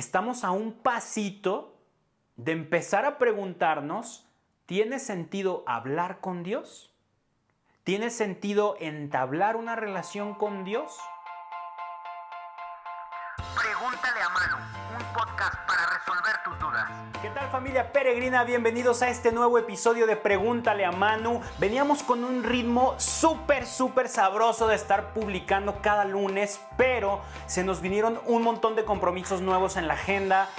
Estamos a un pasito de empezar a preguntarnos, ¿tiene sentido hablar con Dios? ¿Tiene sentido entablar una relación con Dios? Pregúntale a Manu, un podcast para resolver tus dudas. ¿Qué tal, familia peregrina? Bienvenidos a este nuevo episodio de Pregúntale a Manu. Veníamos con un ritmo súper sabroso de estar publicando cada lunes, pero se nos vinieron un montón de compromisos nuevos en la agenda,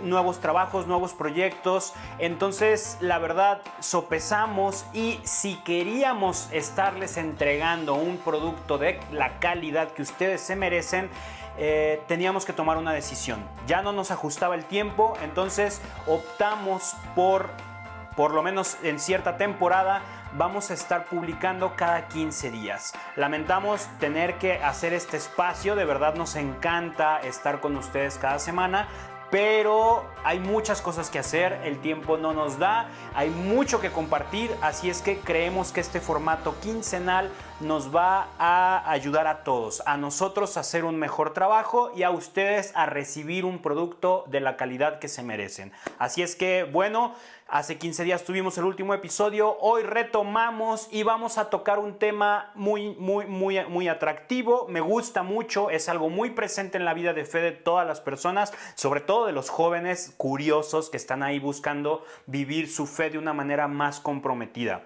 nuevos trabajos, nuevos proyectos. Entonces, la verdad, sopesamos y si queríamos estarles entregando un producto de la calidad que ustedes se merecen, teníamos que tomar una decisión. Ya no nos ajustaba el tiempo, entonces optamos por lo menos en cierta temporada, vamos a estar publicando cada 15 días. Lamentamos tener que hacer este espacio, de verdad nos encanta estar con ustedes cada semana, pero hay muchas cosas que hacer, el tiempo no nos da, hay mucho que compartir, así es que creemos que este formato quincenal nos va a ayudar a todos, a nosotros a hacer un mejor trabajo y a ustedes a recibir un producto de la calidad que se merecen. Así es que, bueno, hace 15 días tuvimos el último episodio, hoy retomamos y vamos a tocar un tema muy atractivo, me gusta mucho, es algo muy presente en la vida de fe de todas las personas, sobre todo de los jóvenes curiosos que están ahí buscando vivir su fe de una manera más comprometida.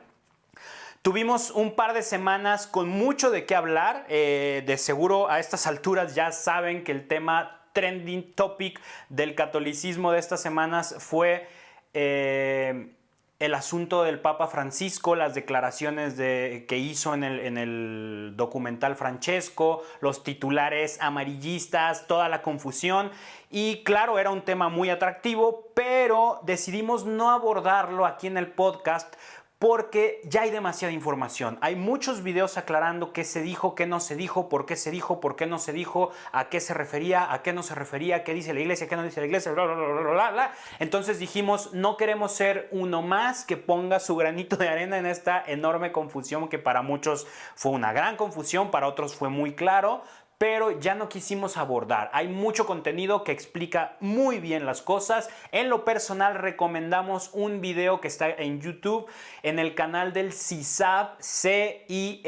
Tuvimos un par de semanas con mucho de qué hablar, de seguro a estas alturas ya saben que el tema trending topic del catolicismo de estas semanas fue el asunto del Papa Francisco, las declaraciones que hizo en el documental Francesco, los titulares amarillistas, toda la confusión. Y claro, era un tema muy atractivo, pero decidimos no abordarlo aquí en el podcast porque ya hay demasiada información. Hay muchos videos aclarando qué se dijo, qué no se dijo, por qué se dijo, por qué no se dijo, a qué se refería, a qué no se refería, qué dice la iglesia, qué no dice la iglesia, bla, bla, bla, bla, bla. Entonces dijimos, no queremos ser uno más que ponga su granito de arena en esta enorme confusión que para muchos fue una gran confusión, para otros fue muy claro, pero ya no quisimos abordar. Hay mucho contenido que explica muy bien las cosas. En lo personal recomendamos un video que está en YouTube en el canal del CISAB, C-I-S-A-B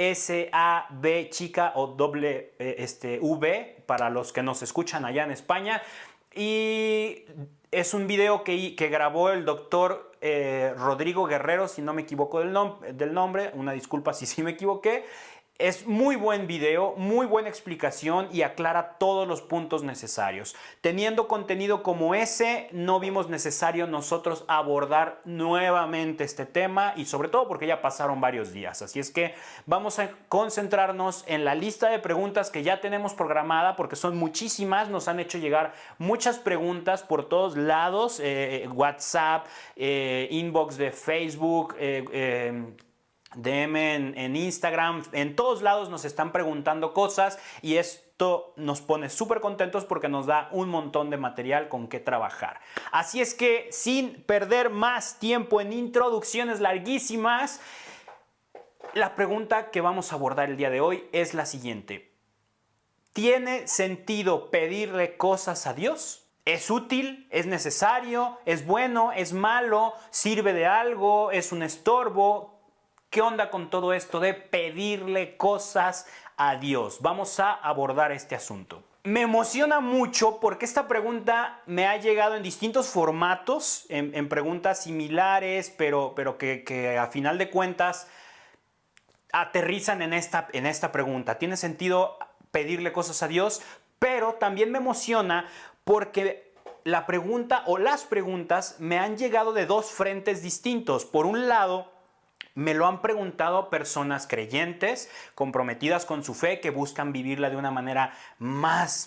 chica o doble V para los que nos escuchan allá en España. Y es un video que grabó el doctor Rodrigo Guerrero, si no me equivoco del nombre, una disculpa si sí me equivoqué. Es muy buen video, muy buena explicación y aclara todos los puntos necesarios. Teniendo contenido como ese, no vimos necesario nosotros abordar nuevamente este tema y sobre todo porque ya pasaron varios días. Así es que vamos a concentrarnos en la lista de preguntas que ya tenemos programada porque son muchísimas. Nos han hecho llegar muchas preguntas por todos lados, WhatsApp, inbox de Facebook, DM en Instagram, en todos lados nos están preguntando cosas y esto nos pone súper contentos porque nos da un montón de material con que trabajar. Así es que sin perder más tiempo en introducciones larguísimas, la pregunta que vamos a abordar el día de hoy es la siguiente. ¿Tiene sentido pedirle cosas a Dios? ¿Es útil? ¿Es necesario? ¿Es bueno? ¿Es malo? ¿Sirve de algo? ¿Es un estorbo? ¿Qué onda con todo esto de pedirle cosas a Dios? Vamos a abordar este asunto. Me emociona mucho porque esta pregunta me ha llegado en distintos formatos, en preguntas similares, pero que a final de cuentas aterrizan en esta pregunta. ¿Tiene sentido pedirle cosas a Dios? Pero también me emociona porque la pregunta o las preguntas me han llegado de dos frentes distintos. Por un lado, me lo han preguntado personas creyentes, comprometidas con su fe, que buscan vivirla de una manera más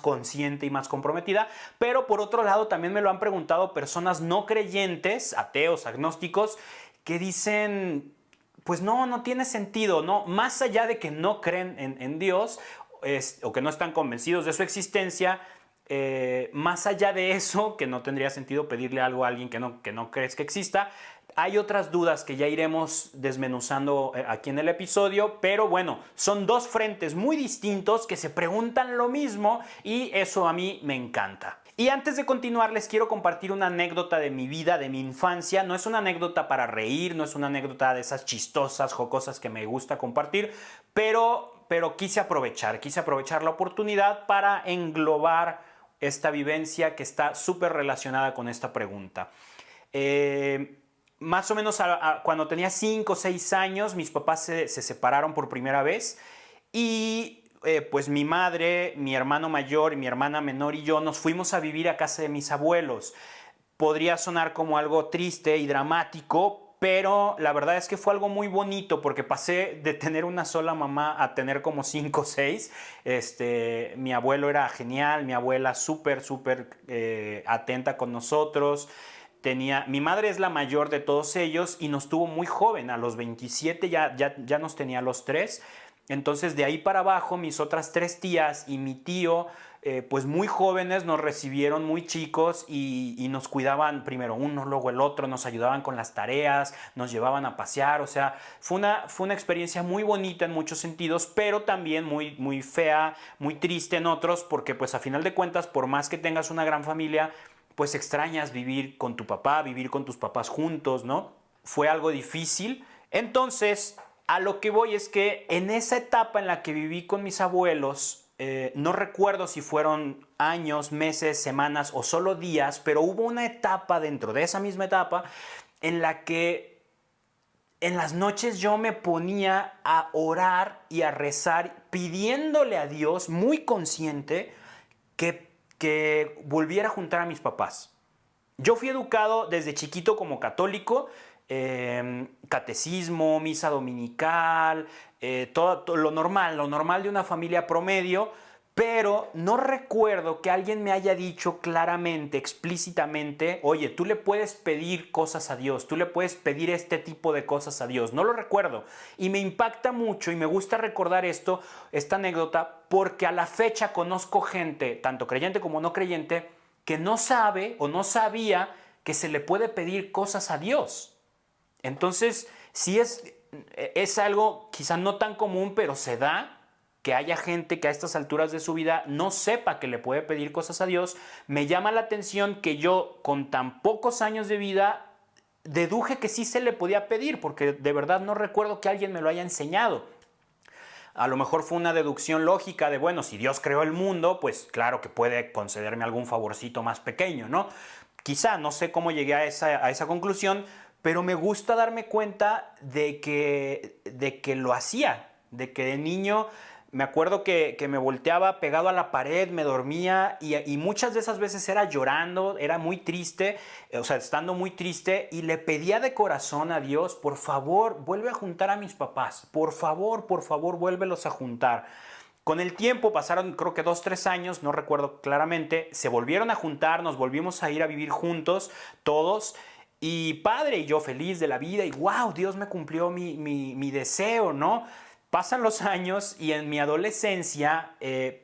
consciente y más comprometida. Pero por otro lado también me lo han preguntado personas no creyentes, ateos, agnósticos, que dicen, pues no tiene sentido, ¿no? Más allá de que no creen en Dios o que no están convencidos de su existencia, más allá de eso, que no tendría sentido pedirle algo a alguien que no crees que exista, hay otras dudas que ya iremos desmenuzando aquí en el episodio, pero bueno, son dos frentes muy distintos que se preguntan lo mismo y eso a mí me encanta. Y antes de continuar, les quiero compartir una anécdota de mi vida, de mi infancia. No es una anécdota para reír, no es una anécdota de esas chistosas, jocosas que me gusta compartir, pero quise aprovechar la oportunidad para englobar esta vivencia que está súper relacionada con esta pregunta. Más o menos cuando tenía 5 o 6 años, mis papás se separaron por primera vez y pues mi madre, mi hermano mayor y mi hermana menor y yo nos fuimos a vivir a casa de mis abuelos. Podría sonar como algo triste y dramático, pero la verdad es que fue algo muy bonito porque pasé de tener una sola mamá a tener como 5 o 6. Mi abuelo era genial, mi abuela súper atenta con nosotros. Mi madre es la mayor de todos ellos y nos tuvo muy joven, a los 27 ya nos tenía los 3. Entonces de ahí para abajo mis otras 3 tías y mi tío, pues muy jóvenes, nos recibieron muy chicos y nos cuidaban primero uno, luego el otro, nos ayudaban con las tareas, nos llevaban a pasear. O sea, fue una experiencia muy bonita en muchos sentidos, pero también muy fea, muy triste en otros, porque pues a final de cuentas, por más que tengas una gran familia, pues extrañas vivir con tu papá, vivir con tus papás juntos, ¿no? Fue algo difícil. Entonces, a lo que voy es que en esa etapa en la que viví con mis abuelos, no recuerdo si fueron años, meses, semanas o solo días, pero hubo una etapa dentro de esa misma etapa en la que en las noches yo me ponía a orar y a rezar pidiéndole a Dios, muy consciente, que volviera a juntar a mis papás. Yo fui educado desde chiquito como católico, catecismo, misa dominical, todo lo normal de una familia promedio, pero no recuerdo que alguien me haya dicho claramente, explícitamente, oye, tú le puedes pedir cosas a Dios, tú le puedes pedir este tipo de cosas a Dios. No lo recuerdo y me impacta mucho y me gusta recordar esta anécdota, porque a la fecha conozco gente, tanto creyente como no creyente, que no sabe o no sabía que se le puede pedir cosas a Dios. Entonces, sí es algo quizá no tan común, pero se da que haya gente que a estas alturas de su vida no sepa que le puede pedir cosas a Dios. Me llama la atención que yo, con tan pocos años de vida, deduje que sí se le podía pedir, porque de verdad no recuerdo que alguien me lo haya enseñado. A lo mejor fue una deducción lógica de, bueno, si Dios creó el mundo, pues claro que puede concederme algún favorcito más pequeño, ¿no? Quizá, no sé cómo llegué a esa conclusión, pero me gusta darme cuenta de que lo hacía, de que de niño me acuerdo que me volteaba pegado a la pared, me dormía y muchas de esas veces era llorando, era muy triste, o sea, estando muy triste, y le pedía de corazón a Dios, por favor, vuelve a juntar a mis papás, por favor, vuélvelos a juntar. Con el tiempo pasaron creo que 2, 3 años, no recuerdo claramente, se volvieron a juntar, nos volvimos a ir a vivir juntos, todos. Y padre, y yo feliz de la vida, y wow, Dios me cumplió mi deseo, ¿no? Pasan los años y en mi adolescencia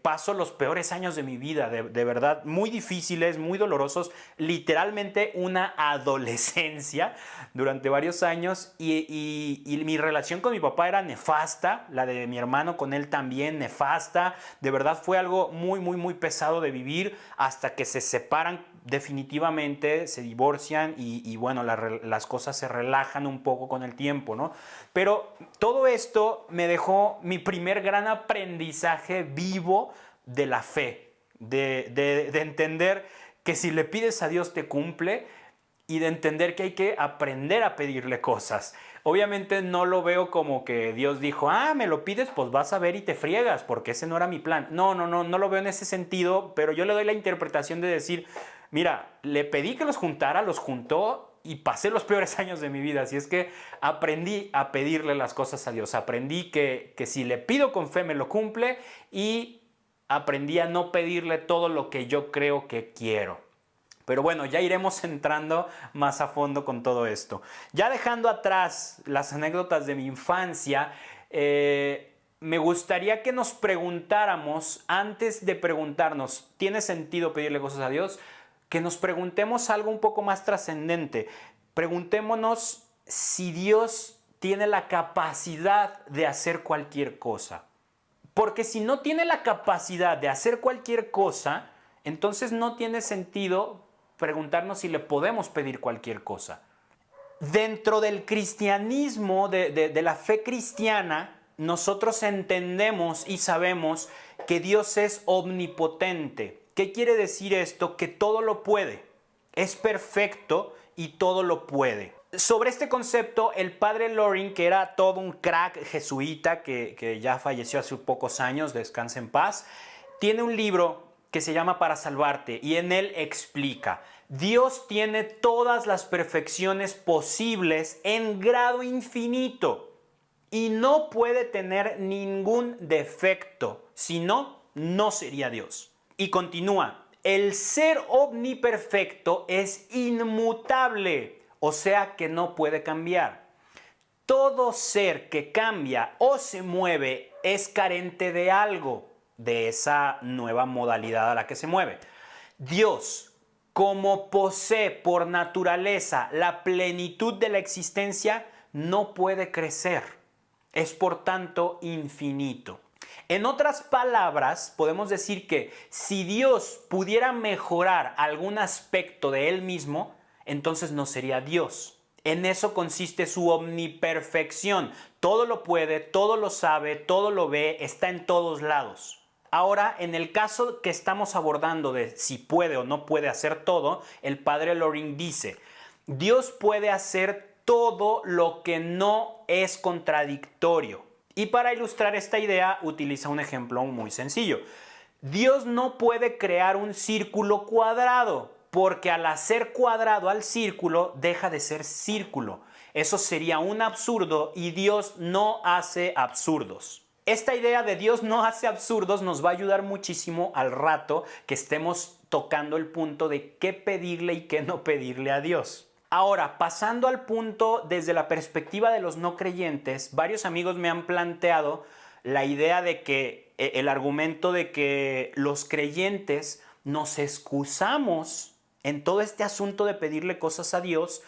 paso los peores años de mi vida, de verdad, muy difíciles, muy dolorosos, literalmente una adolescencia durante varios años, y mi relación con mi papá era nefasta, la de mi hermano con él también nefasta. De verdad fue algo muy pesado de vivir, hasta que se separan definitivamente, se divorcian y bueno, las cosas se relajan un poco con el tiempo, ¿no? Pero todo esto me dejó mi primer gran aprendizaje vivo de la fe, de entender que si le pides a Dios te cumple, y de entender que hay que aprender a pedirle cosas. Obviamente no lo veo como que Dios dijo, me lo pides, pues vas a ver y te friegas, porque ese no era mi plan. No lo veo en ese sentido, pero yo le doy la interpretación de decir, mira, le pedí que los juntara, los juntó y pasé los peores años de mi vida. Así es que aprendí a pedirle las cosas a Dios. Aprendí que si le pido con fe me lo cumple, y aprendí a no pedirle todo lo que yo creo que quiero. Pero bueno, ya iremos entrando más a fondo con todo esto. Ya dejando atrás las anécdotas de mi infancia, me gustaría que nos preguntáramos, antes de preguntarnos, ¿tiene sentido pedirle cosas a Dios?, que nos preguntemos algo un poco más trascendente. Preguntémonos si Dios tiene la capacidad de hacer cualquier cosa. Porque si no tiene la capacidad de hacer cualquier cosa, entonces no tiene sentido preguntarnos si le podemos pedir cualquier cosa. Dentro del cristianismo, de la fe cristiana, nosotros entendemos y sabemos que Dios es omnipotente. ¿Qué quiere decir esto? Que todo lo puede. Es perfecto y todo lo puede. Sobre este concepto, el padre Loring, que era todo un crack jesuita que ya falleció hace pocos años, descansa en paz, tiene un libro que se llama Para Salvarte y en él explica: Dios tiene todas las perfecciones posibles en grado infinito y no puede tener ningún defecto, si no, no sería Dios. Y continúa: el ser omniperfecto es inmutable, o sea que no puede cambiar. Todo ser que cambia o se mueve es carente de algo, de esa nueva modalidad a la que se mueve. Dios, como posee por naturaleza la plenitud de la existencia, no puede crecer. Es por tanto infinito. En otras palabras, podemos decir que si Dios pudiera mejorar algún aspecto de Él mismo, entonces no sería Dios. En eso consiste su omniperfección. Todo lo puede, todo lo sabe, todo lo ve, está en todos lados. Ahora, en el caso que estamos abordando de si puede o no puede hacer todo, el padre Loring dice: Dios puede hacer todo lo que no es contradictorio. Y para ilustrar esta idea utiliza un ejemplo muy sencillo. Dios no puede crear un círculo cuadrado, porque al hacer cuadrado al círculo deja de ser círculo. Eso sería un absurdo y Dios no hace absurdos. Esta idea de Dios no hace absurdos nos va a ayudar muchísimo al rato que estemos tocando el punto de qué pedirle y qué no pedirle a Dios. Ahora, pasando al punto desde la perspectiva de los no creyentes, varios amigos me han planteado la idea de que el argumento de que los creyentes nos excusamos en todo este asunto de pedirle cosas a Dios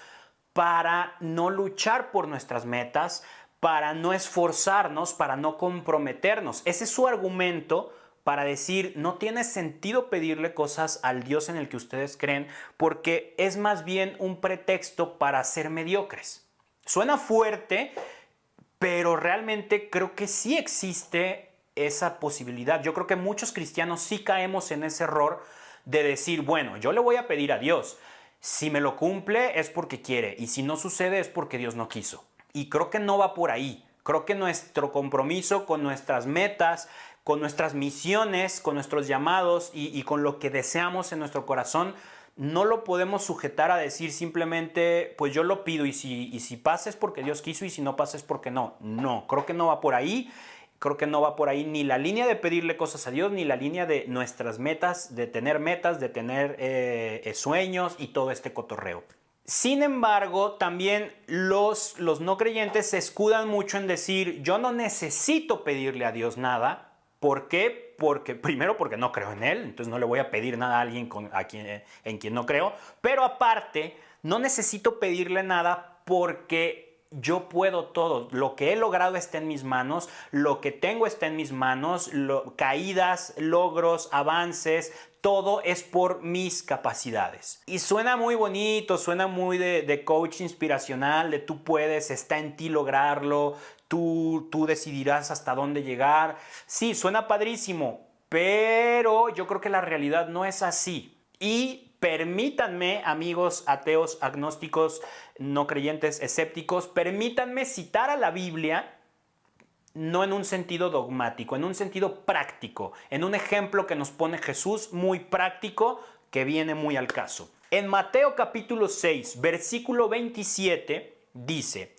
para no luchar por nuestras metas, para no esforzarnos, para no comprometernos. Ese es su argumento para decir: no tiene sentido pedirle cosas al Dios en el que ustedes creen, porque es más bien un pretexto para ser mediocres. Suena fuerte, pero realmente creo que sí existe esa posibilidad. Yo creo que muchos cristianos sí caemos en ese error de decir: bueno, yo le voy a pedir a Dios. Si me lo cumple es porque quiere, y si no sucede es porque Dios no quiso. Y creo que no va por ahí. Creo que nuestro compromiso con nuestras metas, con nuestras misiones, con nuestros llamados y con lo que deseamos en nuestro corazón, no lo podemos sujetar a decir simplemente: pues yo lo pido y si pasa es porque Dios quiso y si no pasa es porque no. No, creo que no va por ahí. Creo que no va por ahí ni la línea de pedirle cosas a Dios, ni la línea de nuestras metas, de tener sueños y todo este cotorreo. Sin embargo, también los no creyentes se escudan mucho en decir: yo no necesito pedirle a Dios nada. ¿Por qué? Primero porque no creo en Él, entonces no le voy a pedir nada a alguien en quien no creo. Pero aparte, no necesito pedirle nada porque yo puedo todo. Lo que he logrado está en mis manos, lo que tengo está en mis manos, caídas, logros, avances, todo es por mis capacidades. Y suena muy bonito, suena muy de coach inspiracional, de tú puedes, está en ti lograrlo, tú decidirás hasta dónde llegar. Sí, suena padrísimo, pero yo creo que la realidad no es así. Y permítanme, amigos ateos, agnósticos, no creyentes, escépticos, permítanme citar a la Biblia, no en un sentido dogmático, en un sentido práctico, en un ejemplo que nos pone Jesús muy práctico, que viene muy al caso. En Mateo capítulo 6, versículo 27, dice: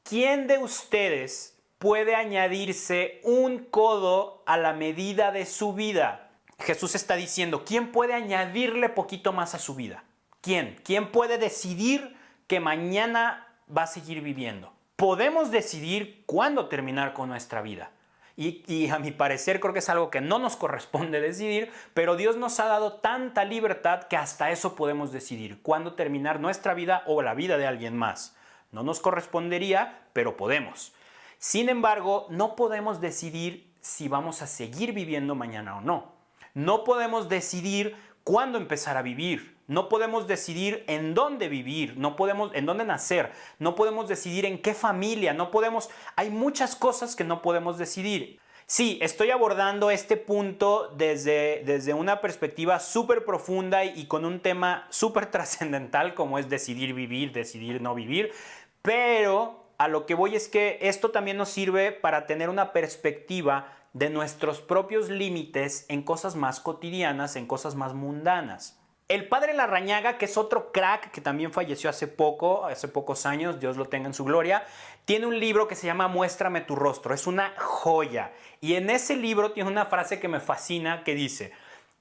¿quién de ustedes puede añadirse un codo a la medida de su vida? Jesús está diciendo: ¿quién puede añadirle poquito más a su vida? ¿Quién? ¿Quién puede decidir que mañana va a seguir viviendo? Podemos decidir cuándo terminar con nuestra vida. Y a mi parecer creo que es algo que no nos corresponde decidir, pero Dios nos ha dado tanta libertad que hasta eso podemos decidir cuándo terminar nuestra vida o la vida de alguien más. No nos correspondería, pero podemos. Sin embargo, no podemos decidir si vamos a seguir viviendo mañana o no. No podemos decidir cuándo empezar a vivir. No podemos decidir en dónde vivir, no podemos en dónde nacer, no podemos decidir en qué familia, hay muchas cosas que no podemos decidir. Sí, estoy abordando este punto desde una perspectiva súper profunda y con un tema súper trascendental como es decidir vivir, decidir no vivir, pero a lo que voy es que esto también nos sirve para tener una perspectiva de nuestros propios límites en cosas más cotidianas, en cosas más mundanas. El padre Larrañaga, que es otro crack que también falleció hace pocos años, Dios lo tenga en su gloria, tiene un libro que se llama Muéstrame tu rostro, es una joya. Y en ese libro tiene una frase que me fascina que dice,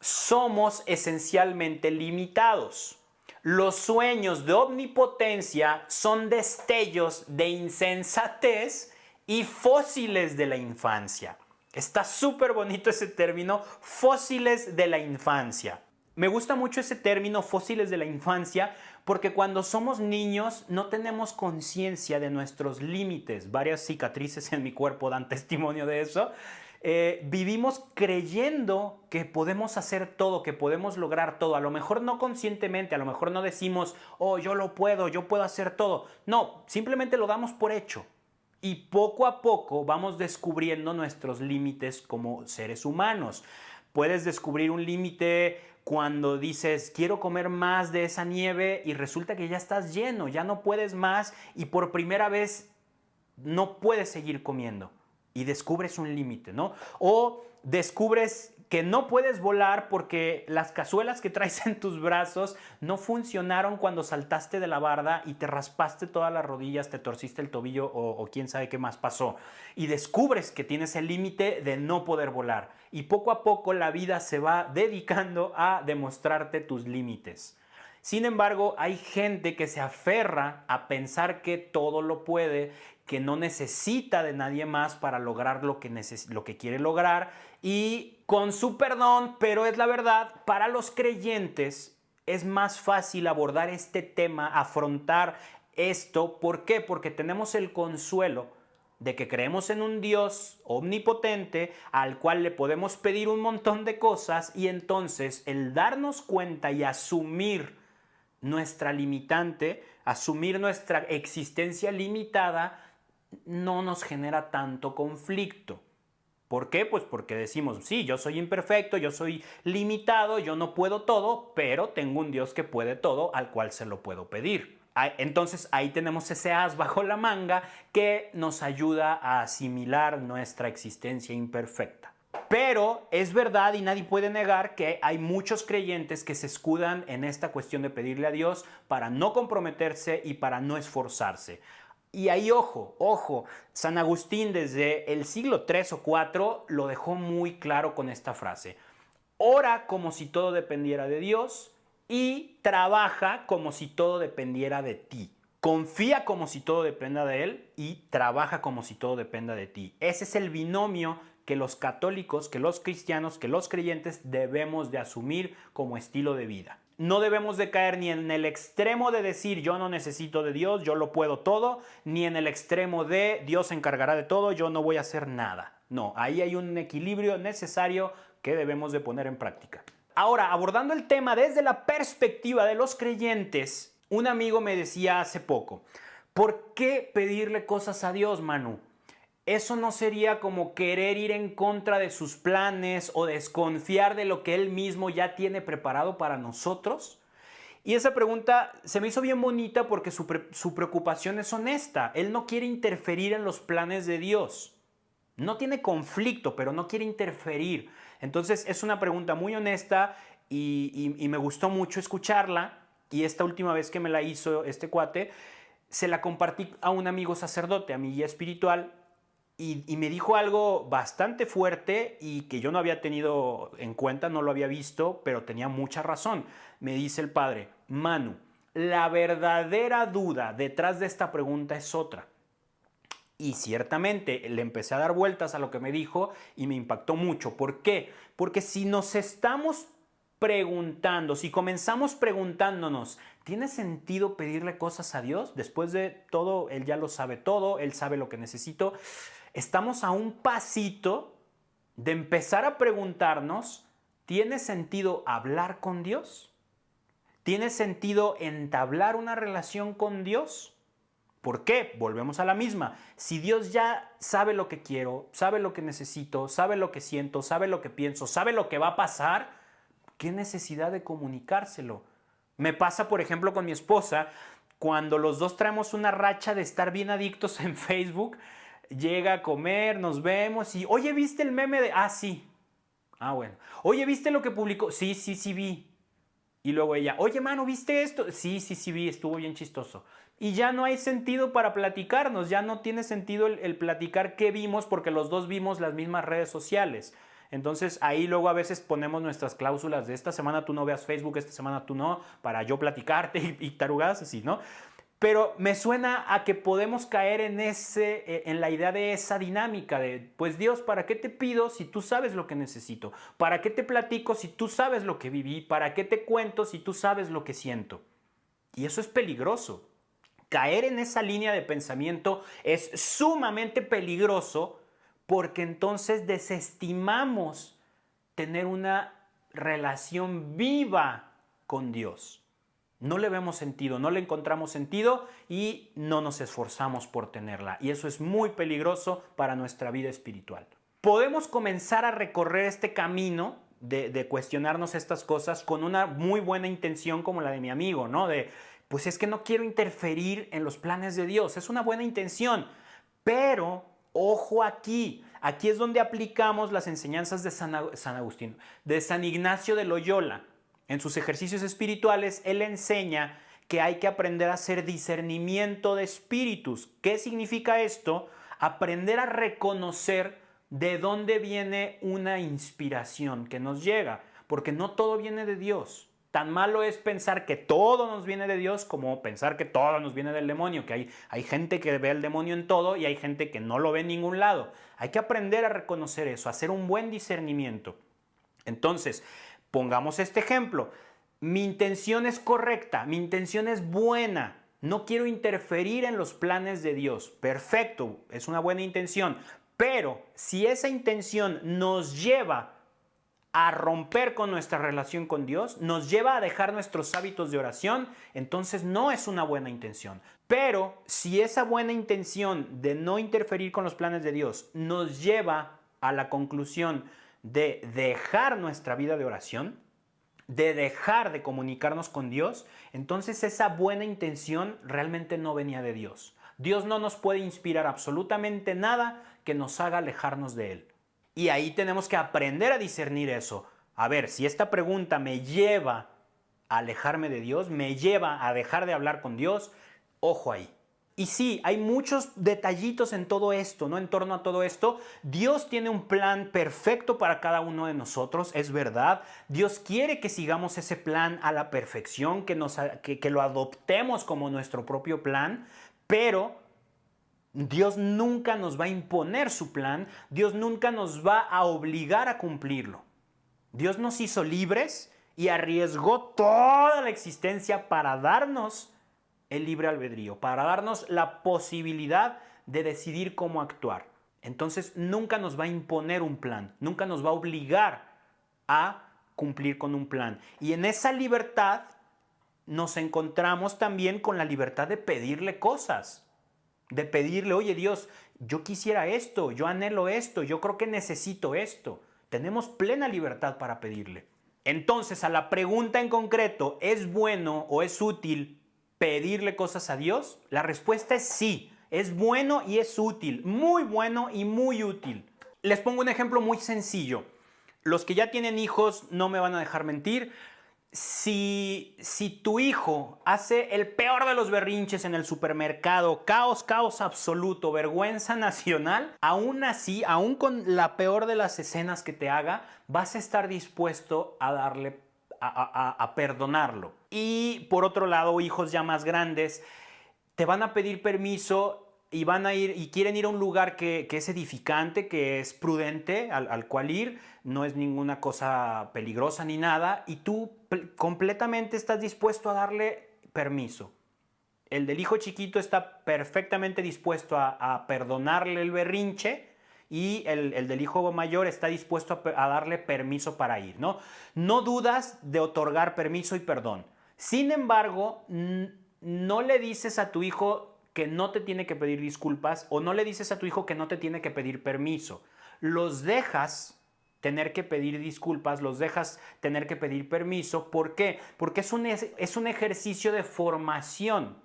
somos esencialmente limitados. Los sueños de omnipotencia son destellos de insensatez y fósiles de la infancia. Está súper bonito ese término, fósiles de la infancia. Me gusta mucho ese término, fósiles de la infancia, porque cuando somos niños no tenemos conciencia de nuestros límites. Varias cicatrices en mi cuerpo dan testimonio de eso. Vivimos creyendo que podemos hacer todo, que podemos lograr todo. A lo mejor no conscientemente, a lo mejor no decimos, oh, yo puedo hacer todo. No, simplemente lo damos por hecho. Y poco a poco vamos descubriendo nuestros límites como seres humanos. Puedes descubrir un límite cuando dices, quiero comer más de esa nieve y resulta que ya estás lleno, ya no puedes más y por primera vez no puedes seguir comiendo y descubres un límite, ¿no? O descubres que no puedes volar porque las cazuelas que traes en tus brazos no funcionaron cuando saltaste de la barda y te raspaste todas las rodillas, te torciste el tobillo o quién sabe qué más pasó. Y descubres que tienes el límite de no poder volar. Y poco a poco la vida se va dedicando a demostrarte tus límites. Sin embargo, hay gente que se aferra a pensar que todo lo puede, que no necesita de nadie más para lograr lo que quiere lograr y con su perdón, pero es la verdad, para los creyentes es más fácil abordar este tema, afrontar esto. ¿Por qué? Porque tenemos el consuelo de que creemos en un Dios omnipotente al cual le podemos pedir un montón de cosas y entonces el darnos cuenta y asumir nuestra limitante, asumir nuestra existencia limitada, no nos genera tanto conflicto. ¿Por qué? Pues porque decimos, sí, yo soy imperfecto, yo soy limitado, yo no puedo todo, pero tengo un Dios que puede todo, al cual se lo puedo pedir. Entonces ahí tenemos ese as bajo la manga que nos ayuda a asimilar nuestra existencia imperfecta. Pero es verdad y nadie puede negar que hay muchos creyentes que se escudan en esta cuestión de pedirle a Dios para no comprometerse y para no esforzarse. Y ahí, ojo, San Agustín desde el siglo III o IV lo dejó muy claro con esta frase. Ora como si todo dependiera de Dios y trabaja como si todo dependiera de ti. Confía como si todo dependa de Él y trabaja como si todo dependa de ti. Ese es el binomio que los católicos, que los cristianos, que los creyentes debemos de asumir como estilo de vida. No debemos de caer ni en el extremo de decir yo no necesito de Dios, yo lo puedo todo, ni en el extremo de Dios se encargará de todo, yo no voy a hacer nada. No, ahí hay un equilibrio necesario que debemos de poner en práctica. Ahora, abordando el tema desde la perspectiva de los creyentes, un amigo me decía hace poco, ¿por qué pedirle cosas a Dios, Manu? ¿Eso no sería como querer ir en contra de sus planes o desconfiar de lo que Él mismo ya tiene preparado para nosotros? Y esa pregunta se me hizo bien bonita porque su preocupación es honesta. Él no quiere interferir en los planes de Dios. No tiene conflicto, pero no quiere interferir. Entonces es una pregunta muy honesta y me gustó mucho escucharla. Y esta última vez que me la hizo este cuate, se la compartí a un amigo sacerdote, a mi guía espiritual. Y me dijo algo bastante fuerte y que yo no había tenido en cuenta, no lo había visto, pero tenía mucha razón. Me dice el padre, Manu, la verdadera duda detrás de esta pregunta es otra. Y ciertamente le empecé a dar vueltas a lo que me dijo y me impactó mucho. ¿Por qué? Porque si nos estamos preguntando, si comenzamos preguntándonos, ¿tiene sentido pedirle cosas a Dios? Después de todo, Él ya lo sabe todo, Él sabe lo que necesito. Estamos a un pasito de empezar a preguntarnos ¿Tiene sentido hablar con Dios? ¿Tiene sentido entablar una relación con Dios? ¿Por qué? Volvemos a la misma. Si Dios ya sabe lo que quiero, sabe lo que necesito, sabe lo que siento, sabe lo que pienso, sabe lo que va a pasar, ¿qué necesidad de comunicárselo? Me pasa, por ejemplo, con mi esposa, cuando los dos traemos una racha de estar bien adictos en Facebook, llega a comer, nos vemos y, oye, ¿viste el meme de...? Ah, sí. Ah, bueno. Oye, ¿viste lo que publicó? Sí, sí, sí vi. Y luego ella, oye, mano, ¿viste esto? Sí, sí, sí vi, estuvo bien chistoso. Y ya no hay sentido para platicarnos, ya no tiene sentido el platicar qué vimos porque los dos vimos las mismas redes sociales. Entonces ahí luego a veces ponemos nuestras cláusulas de esta semana tú no veas Facebook, esta semana tú no, para yo platicarte y tarugadas así, ¿no? Pero me suena a que podemos caer en la idea de esa dinámica de, pues Dios, ¿para qué te pido si tú sabes lo que necesito? ¿Para qué te platico si tú sabes lo que viví? ¿Para qué te cuento si tú sabes lo que siento? Y eso es peligroso. Caer en esa línea de pensamiento es sumamente peligroso porque entonces desestimamos tener una relación viva con Dios. No le vemos sentido, no le encontramos sentido y no nos esforzamos por tenerla. Y eso es muy peligroso para nuestra vida espiritual. Podemos comenzar a recorrer este camino de cuestionarnos estas cosas con una muy buena intención como la de mi amigo, ¿no? Pues es que no quiero interferir en los planes de Dios. Es una buena intención, pero ojo aquí. Aquí es donde aplicamos las enseñanzas de San Agustín, de San Ignacio de Loyola. En sus ejercicios espirituales, él enseña que hay que aprender a hacer discernimiento de espíritus. ¿Qué significa esto? Aprender a reconocer de dónde viene una inspiración que nos llega, porque no todo viene de Dios. Tan malo es pensar que todo nos viene de Dios como pensar que todo nos viene del demonio, que hay gente que ve al demonio en todo y hay gente que no lo ve en ningún lado. Hay que aprender a reconocer eso, a hacer un buen discernimiento. Entonces, pongamos este ejemplo. Mi intención es correcta, mi intención es buena. No quiero interferir en los planes de Dios. Perfecto, es una buena intención. Pero si esa intención nos lleva a romper con nuestra relación con Dios, nos lleva a dejar nuestros hábitos de oración, entonces no es una buena intención. Pero si esa buena intención de no interferir con los planes de Dios nos lleva a la conclusión de dejar nuestra vida de oración, de dejar de comunicarnos con Dios, entonces esa buena intención realmente no venía de Dios. Dios no nos puede inspirar absolutamente nada que nos haga alejarnos de Él. Y ahí tenemos que aprender a discernir eso. A ver, si esta pregunta me lleva a alejarme de Dios, me lleva a dejar de hablar con Dios, ojo ahí. Y sí, hay muchos detallitos en todo esto, ¿no? En torno a todo esto. Dios tiene un plan perfecto para cada uno de nosotros, es verdad. Dios quiere que sigamos ese plan a la perfección, que lo adoptemos como nuestro propio plan, pero Dios nunca nos va a imponer su plan, Dios nunca nos va a obligar a cumplirlo. Dios nos hizo libres y arriesgó toda la existencia para darnos el libre albedrío, para darnos la posibilidad de decidir cómo actuar. Entonces nunca nos va a imponer un plan, nunca nos va a obligar a cumplir con un plan. Y en esa libertad nos encontramos también con la libertad de pedirle cosas. De pedirle, oye Dios, yo quisiera esto, yo anhelo esto, yo creo que necesito esto. Tenemos plena libertad para pedirle. Entonces, a la pregunta en concreto, ¿es bueno o es útil pedirle cosas a Dios? La respuesta es sí, es bueno y es útil, muy bueno y muy útil. Les pongo un ejemplo muy sencillo. Los que ya tienen hijos no me van a dejar mentir. Si tu hijo hace el peor de los berrinches en el supermercado, caos absoluto, vergüenza nacional, aún así, aún con la peor de las escenas que te haga, vas a estar dispuesto a darle, a perdonarlo. Y por otro lado, hijos ya más grandes, te van a pedir permiso y van a ir y quieren ir a un lugar que es edificante, que es prudente, al cual ir, no es ninguna cosa peligrosa ni nada, y tú completamente estás dispuesto a darle permiso. El del hijo chiquito está perfectamente dispuesto a perdonarle el berrinche y el del hijo mayor está dispuesto a darle permiso para ir, ¿no? No dudas de otorgar permiso y perdón. Sin embargo, no le dices a tu hijo que no te tiene que pedir disculpas o no le dices a tu hijo que no te tiene que pedir permiso. Los dejas tener que pedir disculpas, los dejas tener que pedir permiso. ¿Por qué? Porque es un ejercicio de formación.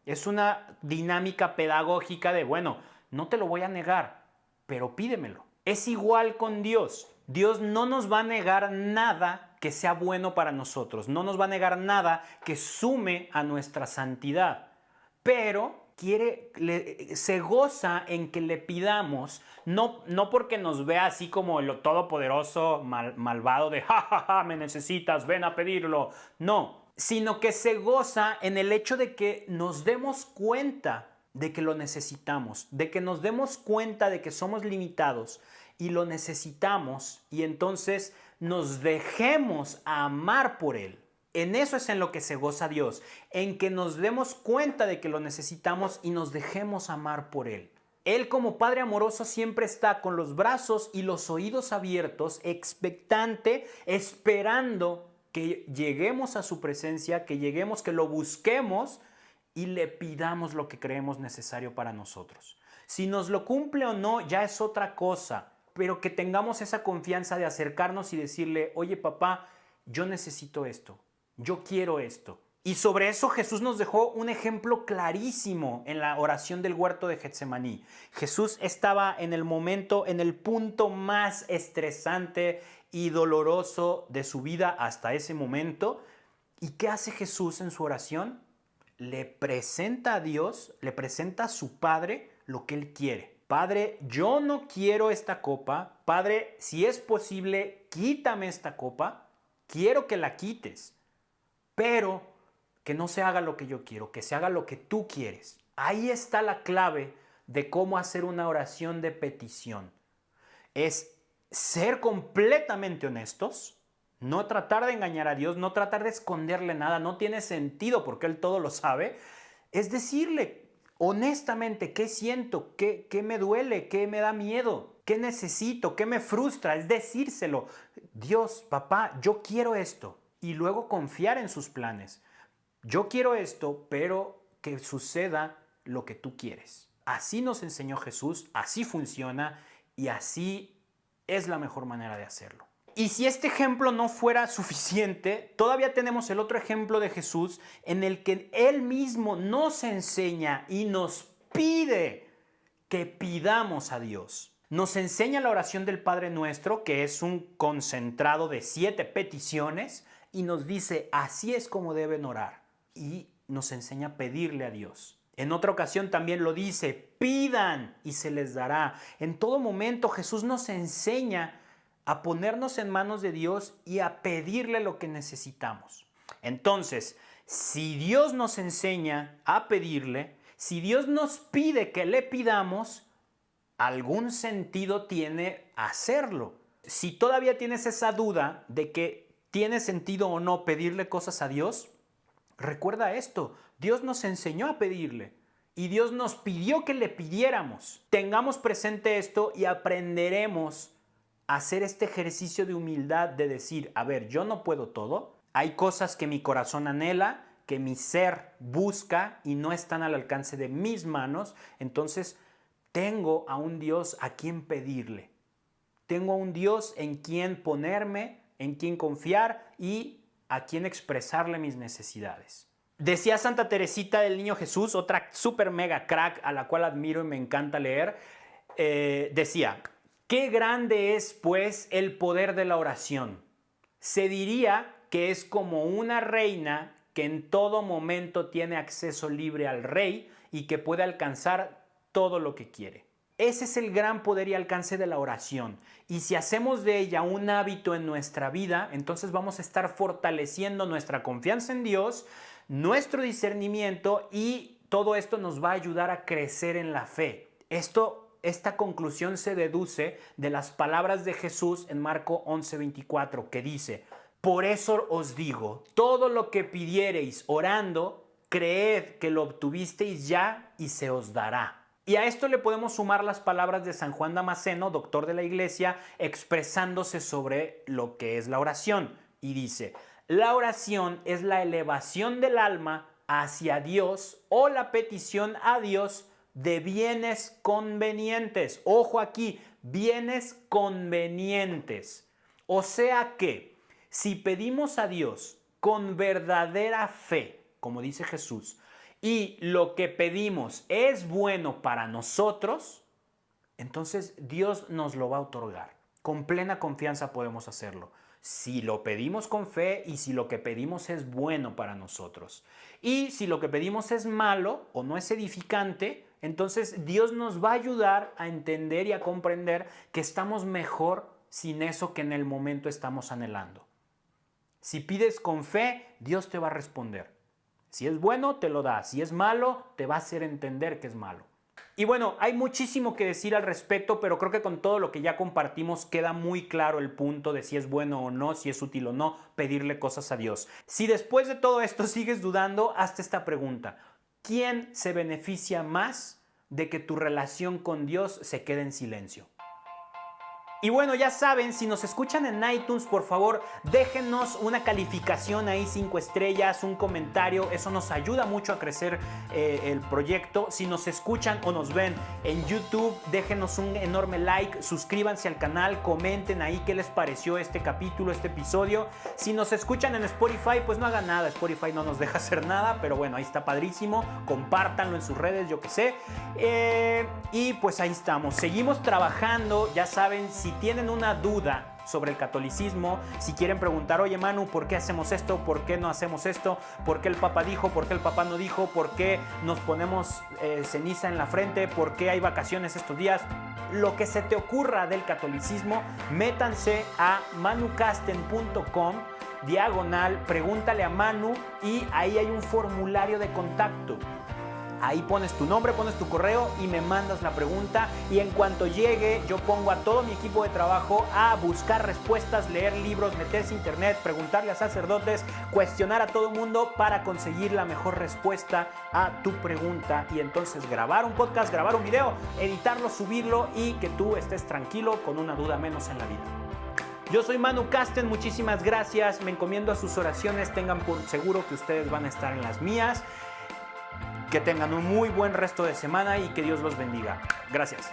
Es una dinámica pedagógica de, bueno, no te lo voy a negar, pero pídemelo. Es igual con Dios. Dios no nos va a negar nada que sea bueno para nosotros. No nos va a negar nada que sume a nuestra santidad. Pero se goza en que le pidamos, no porque nos vea así como el todopoderoso malvado de, ja, ja, ja, me necesitas, ven a pedirlo. No, sino que se goza en el hecho de que nos demos cuenta de que lo necesitamos, de que nos demos cuenta de que somos limitados y lo necesitamos y entonces nos dejemos amar por Él. En eso es en lo que se goza Dios, en que nos demos cuenta de que lo necesitamos y nos dejemos amar por Él. Él como Padre amoroso siempre está con los brazos y los oídos abiertos, expectante, esperando que lleguemos a su presencia, que lo busquemos y le pidamos lo que creemos necesario para nosotros. Si nos lo cumple o no, ya es otra cosa, pero que tengamos esa confianza de acercarnos y decirle, oye papá, yo necesito esto, yo quiero esto. Y sobre eso Jesús nos dejó un ejemplo clarísimo en la oración del huerto de Getsemaní. Jesús estaba en el momento, en el punto más estresante y doloroso de su vida hasta ese momento. ¿Y qué hace Jesús en su oración? Le presenta a Dios, le presenta a su Padre lo que Él quiere. Padre, yo no quiero esta copa. Padre, si es posible, quítame esta copa. Quiero que la quites, pero que no se haga lo que yo quiero, que se haga lo que tú quieres. Ahí está la clave de cómo hacer una oración de petición. Es ser completamente honestos, no tratar de engañar a Dios, no tratar de esconderle nada, no tiene sentido porque Él todo lo sabe. Es decirle honestamente qué siento, qué me duele, qué me da miedo, qué necesito, qué me frustra. Es decírselo. Dios, papá, yo quiero esto. Y luego confiar en sus planes. Yo quiero esto, pero que suceda lo que tú quieres. Así nos enseñó Jesús, así funciona y así es la mejor manera de hacerlo. Y si este ejemplo no fuera suficiente, todavía tenemos el otro ejemplo de Jesús en el que Él mismo nos enseña y nos pide que pidamos a Dios. Nos enseña la oración del Padre Nuestro, que es un concentrado de 7 peticiones, y nos dice, así es como deben orar. Y nos enseña a pedirle a Dios. En otra ocasión también lo dice, pidan y se les dará. En todo momento Jesús nos enseña a ponernos en manos de Dios y a pedirle lo que necesitamos. Entonces, si Dios nos enseña a pedirle, si Dios nos pide que le pidamos, algún sentido tiene hacerlo. Si todavía tienes esa duda de que tiene sentido o no pedirle cosas a Dios, recuerda esto, Dios nos enseñó a pedirle y Dios nos pidió que le pidiéramos. Tengamos presente esto y aprenderemos a hacer este ejercicio de humildad de decir, a ver, yo no puedo todo, hay cosas que mi corazón anhela, que mi ser busca y no están al alcance de mis manos, entonces tengo a un Dios a quien pedirle. Tengo a un Dios en quien ponerme, en quien confiar y a quien expresarle mis necesidades. Decía Santa Teresita del Niño Jesús, otra super mega crack a la cual admiro y me encanta leer, decía, qué grande es pues el poder de la oración. Se diría que es como una reina que en todo momento tiene acceso libre al rey y que puede alcanzar todo lo que quiere. Ese es el gran poder y alcance de la oración. Y si hacemos de ella un hábito en nuestra vida, entonces vamos a estar fortaleciendo nuestra confianza en Dios, nuestro discernimiento y todo esto nos va a ayudar a crecer en la fe. Esta conclusión se deduce de las palabras de Jesús en Marcos 11:24 que dice, por eso os digo, todo lo que pidiereis orando, creed que lo obtuvisteis ya y se os dará. Y a esto le podemos sumar las palabras de San Juan Damasceno, doctor de la Iglesia, expresándose sobre lo que es la oración. Y dice, la oración es la elevación del alma hacia Dios o la petición a Dios de bienes convenientes. Ojo aquí, bienes convenientes. O sea que si pedimos a Dios con verdadera fe, como dice Jesús, y lo que pedimos es bueno para nosotros, entonces Dios nos lo va a otorgar. Con plena confianza podemos hacerlo. Si lo pedimos con fe y si lo que pedimos es bueno para nosotros. Y si lo que pedimos es malo o no es edificante, entonces Dios nos va a ayudar a entender y a comprender que estamos mejor sin eso que en el momento estamos anhelando. Si pides con fe, Dios te va a responder. Si es bueno, te lo da. Si es malo, te va a hacer entender que es malo. Y bueno, hay muchísimo que decir al respecto, pero creo que con todo lo que ya compartimos queda muy claro el punto de si es bueno o no, si es útil o no pedirle cosas a Dios. Si después de todo esto sigues dudando, hazte esta pregunta. ¿Quién se beneficia más de que tu relación con Dios se quede en silencio? Y bueno, ya saben, si nos escuchan en iTunes, por favor, déjenos una calificación ahí, 5 estrellas, un comentario. Eso nos ayuda mucho a crecer el proyecto. Si nos escuchan o nos ven en YouTube, déjenos un enorme like, suscríbanse al canal, comenten ahí qué les pareció este capítulo, este episodio. Si nos escuchan en Spotify, pues no hagan nada. Spotify no nos deja hacer nada, pero bueno, ahí está padrísimo. Compártanlo en sus redes, yo qué sé. Y pues ahí estamos. Seguimos trabajando, ya saben, si tienen una duda sobre el catolicismo, si quieren preguntar, oye Manu, ¿por qué hacemos esto? ¿Por qué no hacemos esto? ¿Por qué el Papa dijo? ¿Por qué el Papa no dijo? ¿Por qué nos ponemos ceniza en la frente? ¿Por qué hay vacaciones estos días? Lo que se te ocurra del catolicismo, métanse a manucasten.com /pregúntale a Manu y ahí hay un formulario de contacto. Ahí pones tu nombre, pones tu correo y me mandas la pregunta y en cuanto llegue yo pongo a todo mi equipo de trabajo a buscar respuestas, leer libros, meterse a internet, preguntarle a sacerdotes, cuestionar a todo el mundo para conseguir la mejor respuesta a tu pregunta y entonces grabar un podcast, grabar un video, editarlo, subirlo y que tú estés tranquilo con una duda menos en la vida. Yo soy Manu Casten, muchísimas gracias, me encomiendo a sus oraciones, tengan por seguro que ustedes van a estar en las mías. Que tengan un muy buen resto de semana y que Dios los bendiga. Gracias.